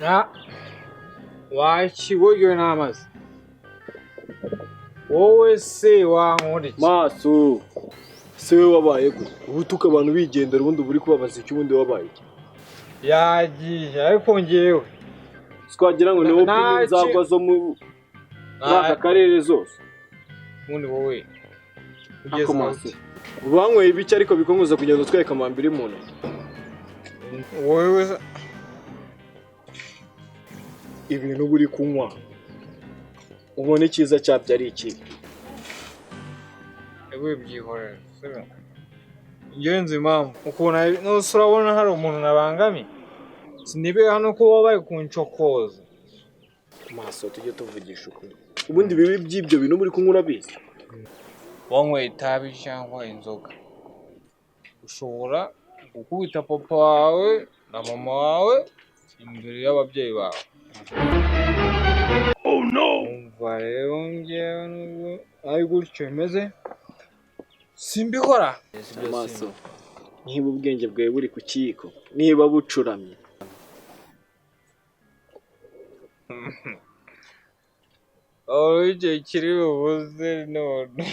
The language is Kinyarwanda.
Ya wakiburyo n'amazi wowe se wankora iki maso se we wabaye gute ubu tuka abantu bigendera ubundi buri kubabaza icyo ubundi wabaye iki yagiye ariko ngewe twagira ngo niwo pima inzagwa zo mu aka karere zose ubundi wowe ugeze maso banyweye ibiki ariko bikomeza kugenda tweka amambiri mu ntoki wowe ibintu buri kunywa ubona icyiza cyabyo ari iki ewe byihorera sibyo ngenzi impamvu ukuntu nose urabona hari umuntu nabangamiye sinibe hano ko wabaye kuncokoza maso tujye tuvugisha ukuri ubundi bibi by'ibyo bintu muri kunywa urabizi wanyweye itabi cyangwa inzoga ushobora gukubita papa wawe na mama wawe imbere y'ababyeyi bawe. Oh no! Umva rero ngewe nubwo ari gutyo bimeze simbikora amaso niba ubwenge bwawe buri ku kiyiko niba bucuramye igihe kiri bubuze none